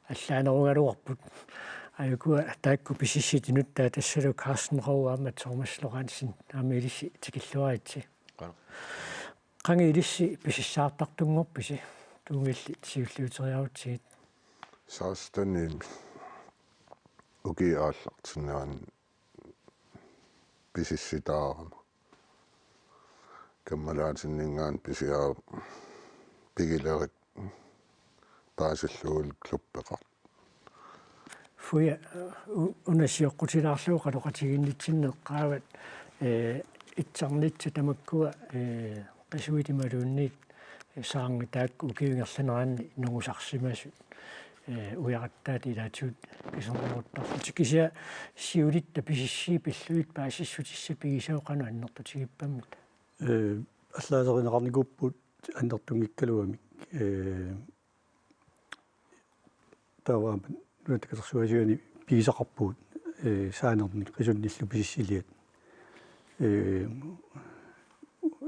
аллаанеругалуарпут аюкуа таакку писисситинут таа тассалу каарснеруаама тормаслораансин аамилисси тикиллуаатси қанги илисси писиссаартартунгорписи тунгилли сиуллиутериарутсигит саастанни угиааллартиннаан писисситаарама каммалаатиннингаан писиаа пигилерит таасиллуул клуппеқар фуя унасиоққутилаарлуу қалоқатигиннитсиннеққаават итсарнитсу тамаккуа қисуитималуунниит саанги таакку укиунгерланеранни нугусарсимасут уяраттаат илаатуут кисернеруттарлу кися сиулитта писиссии пиллуит паасиссутисса пигисаоқану аннертутигиппаммит аллаасеринеқарникууппут аннертунгиккалуамик тавааман нуатакасерсуасиуани пигисақарпуут саанерни қисунниллу писиссилиат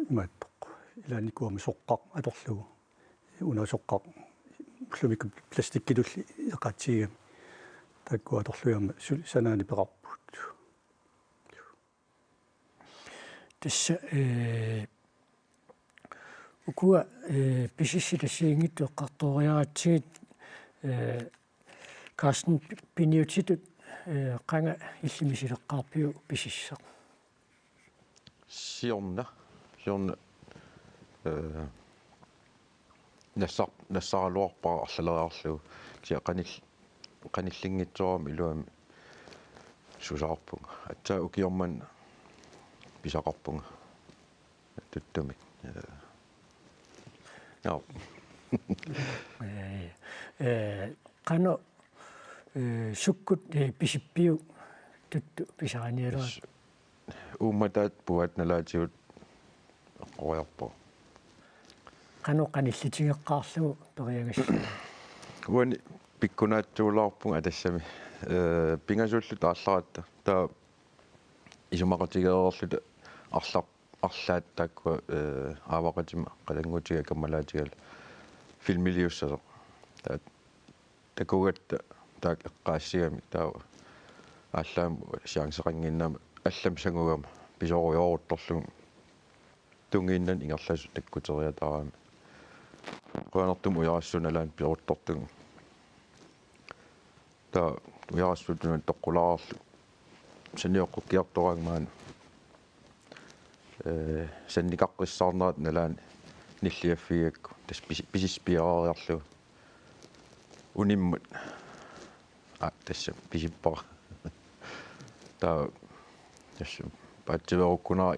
имааттоқ илааникуами соққақ аторлугу унасоққақ плумик пластиккидулли эқатсигам такку аторлуяма санаани пеқарпут тасса укуа писиссилассиингитту эққарториаратсигит кастен пиниутитут қанга иллимисилеққарпиу писиссақ сиорна нассаралуарпара арлалериарлугу кися қаниллингитсуарами илуами сусаарпунга атсаа укиорман писақарпунга туттумик қано суккут писиппиу тутту писараниалуа ууматаат пуат налаатиут қоярпо қано қаниллитигеққарлугу периагасса уани пиккунаатсуулаарпунга тассами пингасууллу таалларатта таа исумақатигеерлута арлааттааккуа аавақатима қалангутига каммалаатигал филмилиуссасо таа такугатта таак эққаассигами таава ааллаам сиансеқангиннаама аллам сангугама писоруйоорутторлугу тунгииннан ингерласу таккутериатараами qoanartum ujarassunalaan piruttortugu ta ujarassutunun toqqulaarlu sanioqqukkiartoraangmaanu санникаққиссаарнерат налаан ниллиаффигакку тас писиспиарариарлу униммут тасса писиппара таа тасса паатсиверуккунаа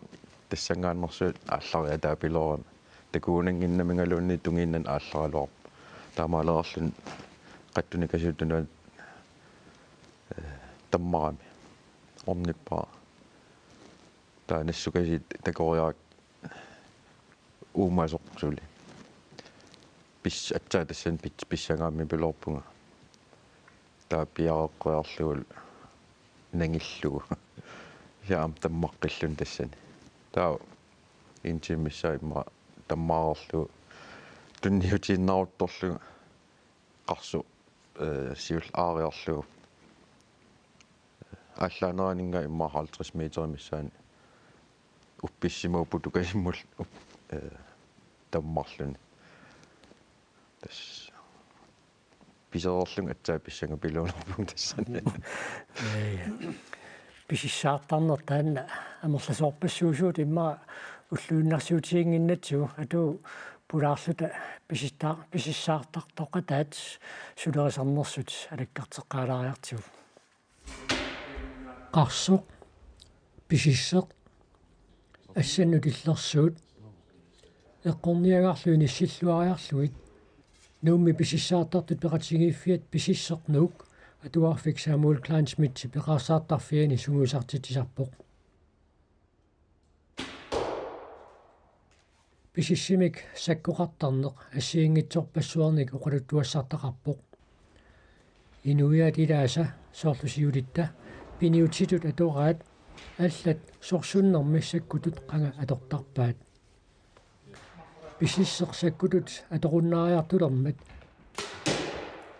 тассангааннэрсуут ааллариа таапилорама такуунангиннамингалуунни тунгииннан аалларалуар таамаалерарлун qattunikasuuttunuat таммарами орниппаа таанассукасит такориаак уумасоқсули пис атсаа тассан писсангаами пилорпунга таа пиареққуарлугул нангиллугу яам таммаққиллун тассани таа интимиссаа имма таммаарерлу тунниутиннарутторлуга қарсу сиул аариарлугу аллаанеринга имма 50 метри миссаани упписсимуу путукасиммул таммарлуни тас писаорлунг атсаа писсанга пилуунерпун тассани писиссаартарнер таанна амерласоорпассуусуут имма уллуиннарсуутиингиннатсу ату пулаарлута писиссаартартоқатаат сулерисарнерсут алаккартеққалаариартигу қарсоқ писиссеқ ассаннутиллерсуут эққорниагарлуини иссиллуариарлугит нуумми писиссаартартут пеқатсигииффиат писиссеқнуук атуарфик Самуэл Клайн-Смит пеқарсаартарфиани сунгуисартитисарпоқ писиссимик саккоқартарнеқ ассиингитсорпассуарник оқалуттуассартақарпоқ инуиат илааса соорлусиулитта пиниутитут атораат аллат сорсуннэрми саккутут қанга атортарпаат писиссеқ саккутут аторуннаариартулермат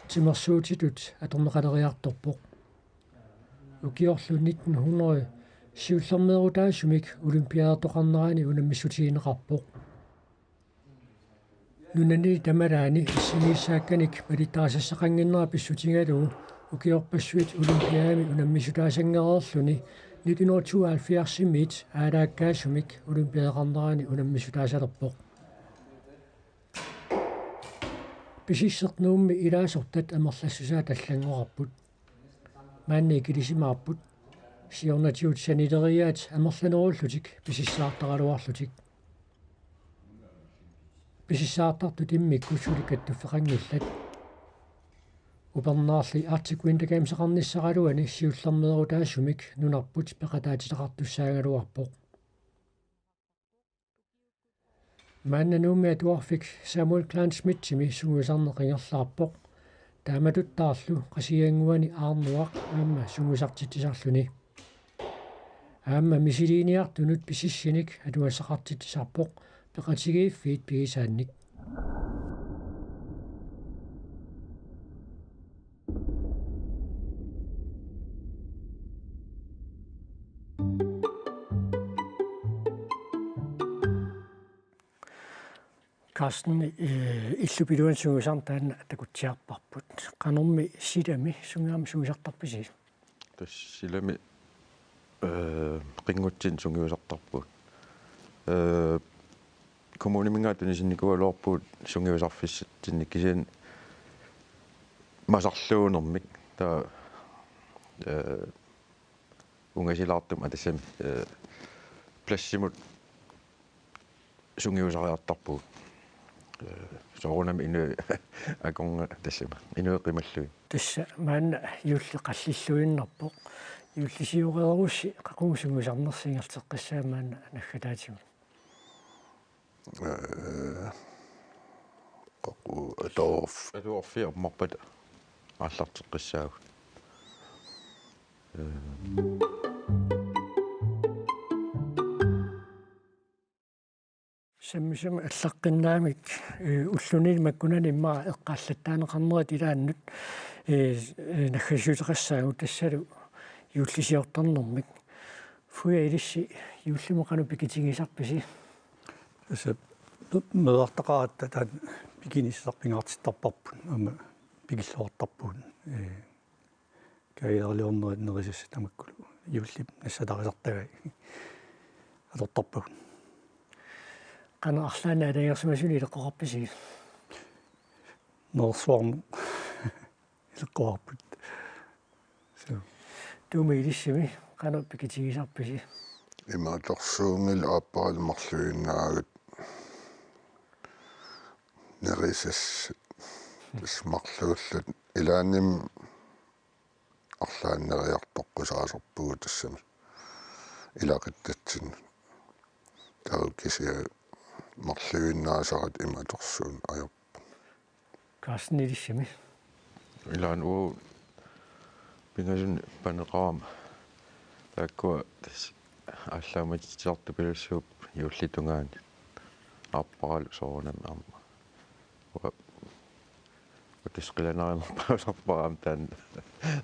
тимерсуутитут аторнеқалериарторпоқ укиорлу 1900 сиуллермеерутаасумик олимпиаатоқарнерани унаммиссутиинеқарпоқ нунани тамалаани иссигииссаакканик малитаасассақангиннера писсутингалугу укиорпассуит олимпиаами унаммисутаасангереерлуни 1972 аалааккаасумик олимпиаақарнерани унаммисутаасалерпоқ писиссеқнуумми илаасортат амерлассусаа таллангорарпут маанни килисимаарпут сиорнатиут санилериаат амерланеруллутик писиссаартаралуарлутик писиссаартартут иммиккуссуликаттуффеқангиллат упернаарли Arctic Winter Games эқарниссаралуани сиуллермеерутаасумик нунарпут пеқатаатилеқартуссаагалуарпоқ мааннануумми атуарфик Самуэл Клайн-Смитсими сунгуисарнеқингерлаарпоқ тааматуттаарлу қасиангуани аарнуақ аама сунгуисартитисарлуни аама мисилиниартунут писиссиник атуассақартитисарпоқ пеқатигииффиит пигисаанник Карsten иллупилуан сунгусартаана такутсиарпарпут канорми силами сунгаами сунгусартарписи тассилами рингутсин сунгиусартарпут коммунимингаатуни синникуалуарпут сунгиусарфиссатсинник кисиан масарлуунэрмик таа унгасилаартум атассами плассимут сунгиусариартарпут соорунами ину аконга тассама инуэқималлуи тасса маана юулли қаллиллуиннарпоқ юуллисиуреерусси қақуусунгусарнерсингертеққассаа маана наггатаатигу қақу атуорфиармарпат ааллартеққассаагу саммисам аллаққиннаамик уллунил маккунани имма эққааллаттаанеқарнерит илааннут наггасуутеқассаагу тассалу юуллисиорторнэрмик фуя илисси юуллимоқану пикитигисарписи тасса меэртақаратта таан пикиниссарпингаартиттарпарпун ама пикиллуартарпуун каиерлиорнерит нерисасса тамаккулу юулли нассатарисартагай атортарпагун qana arlaana alangерсимасуни илеққоқарписи норсуарну илеққоқарпут туми илиссими qana пикитигисарписи имааторсуунгил ааппаралмарлуиннаагат нерисас смарлууллут илаанним арлааннериартоққусаасарпугу тассами илақиттатсин таукисиа марлуиннаасарат имааторсуун аёрпа Carsten илиссими илаан уу пингасун панеқарама тааккуа алламатитиарту пилуссууп юуллитунгаани ааппаралу соорнам аама тисқиланаарнерпаусарпараам таан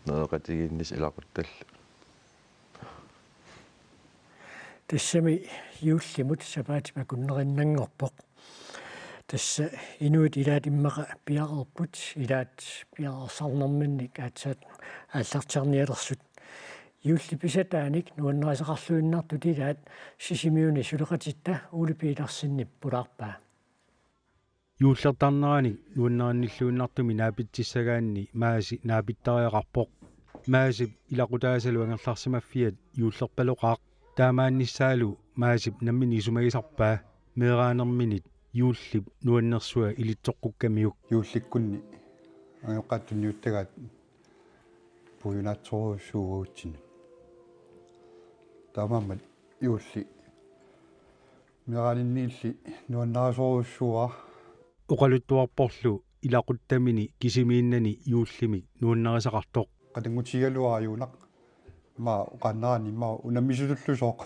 неэқатигиннис илақутталла тассами юуллимут сапаатима куннериннангорпоқ тасса инуит илаат иммақа пиақерпут илаат пиақерсарнэрминник аатсаат ааллартиарниалерсут юулли писатааник нуаннерисақарлуиннартут илаат сисимиуни сулеқатитта уулипииларсиннип пулаарпаа юуллертарнерани нуаннеринниллуиннартуми наапитсисагаанни мааси наапиттариақарпоқ маасип илақутаасалу ангерларсимаффиат юуллерпалоқаақ таамаанниссаалу маасип наммини исумагисарпаа меераанерминит юуллип нуаннерсуа илитсоққуккамиук юулликкунни ангеққаттунниуттагаат пуюнаатсоруссуугуутсин таамааммат юулли меераанинниилли нуаннерасоруссуа оқалуттуарпорлу илақуттамини кисимииннани юуллими нуаннерисақартоқ qatangutigaluariunaq ma uqannaani ma unammisutullusoq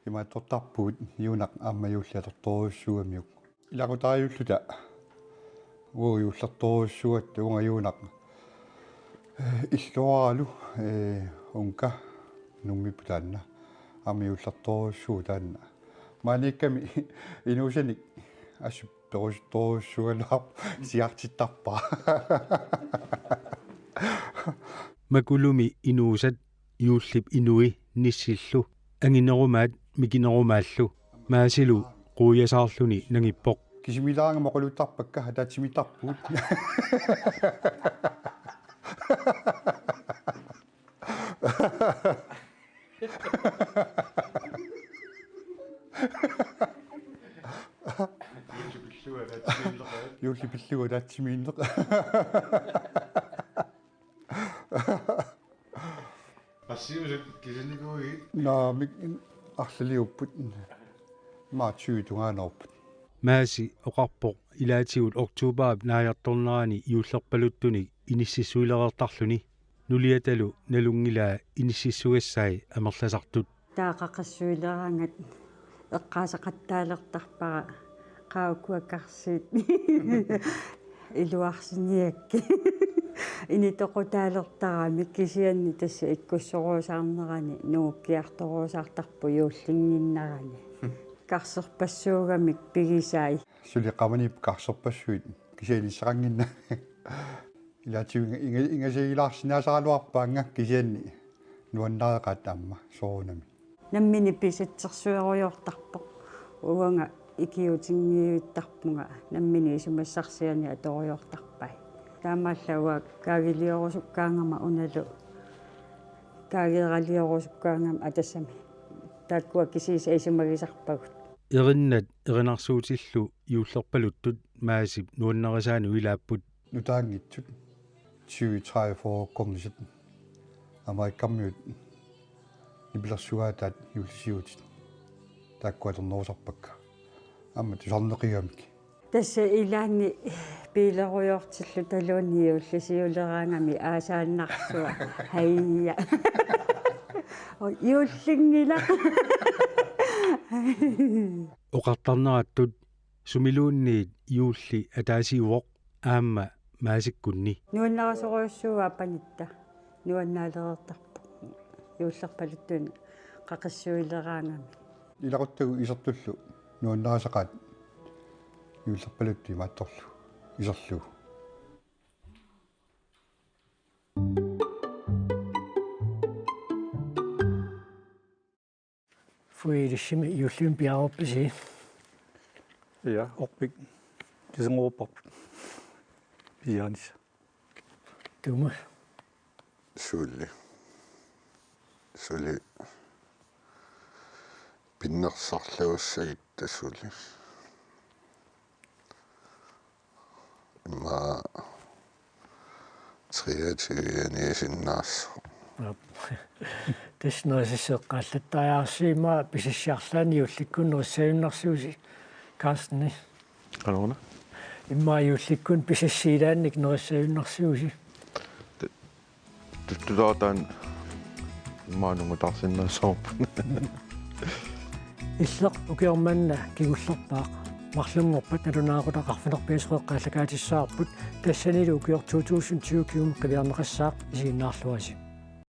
imaattortarpuut iunaq aammayuulliatortoruussuamiuk ilaqutariulluta uuyullertoruussuat ungayunaq illuaralu unka nummiputaanna aammayullertoruussuu taanna maaniikkami inuusanik assup perustorruussualuaq siartittarpaa макулуми инуусат юуллип инуи ниссиллу ангинеруmaat микинерумааллу маасилу қуясаарлуни нагиппоқ кисимилаанга моқулуттарпакка хатаатсимитарпут юулли пиллуга таатсимииннеқ Passiivset kisinikuи. No, арлалиуппут маатсуитунгаанаорпут maaси оқарпоқ илаатигут октубаап нааярторнерани юуллерпалуттуник иниссисуилереэртарлуни нулиаталу налунгилаа иниссиссугассаи амерласартут таақақассуилераангат эққаасақаттаалертарпара qaukkuakkarsiit илуарсиниакки инитоқутаалертарами кисианни тасса иккуссоруусаарнерани нууккиарторуусаартарпу юуллингиннарани карсерпассуугамик пигисаи сулиқаманип карсерпассуит кисиалиссарангинна илаатиунга ингасигилаарсинаасаралуарпаанга кисианни нуаннаареқат аама соорунами наммини писатсерсуаруйортарпо уанга икиутингиуиттарпунга наммини исумассарсиани аторуйортарпай таамааллауа каагилиорусуккаангама уналу каагералиорусуккаангама атассами тааккуа кисиса исумагисарпагут эриннат эринарсуутиллу юуллерпалуттут маасип нуаннерисаану илааппут нутаангитсут 2030 коммисит америккаммиут нибилэрсугаатаат юуллисиутит тааккуатернерусарпакка амма тусарнеқиамик тасса илаанни пилеруйортиллу талуунни юуллисиулераангами аасааннарсуа хайя юуллингила оқартарнераттут сумилуунниит юулли атаасиуоқ аама маасиккунни нуаннерасоруйуссууа панитта нуаннаалереэртарпу юуллерпалуттуни қақиссуилераангами илақуттагу исертуллу нуаннерасақаат юуллерпалутти маатторлу исерлу фуилиссими юуллиум пиарорписи Ja, opbig. Kisangopop. Pianis. Dumme. Sulli pinnersarluussagit sulli imma triativiani sinnaassa Tisnoisisseqqaallattaajaarsiimaa pisissiarlaani ullikkun nuissajunnarsuusi Karsten. Alona. Immaajullikkun pisissiilaannik nuissajunnarsuusi. Tuttutaan maanungutarsinnaassorpun. Illeq ukiormanna kigullerpaaq marlungorpat nalunaaqutaqarfunerpiisqeqqaallakaatissaarput tassanilu ukior 2020 kiumekkaviarneqassaaq isiginnaarluasi.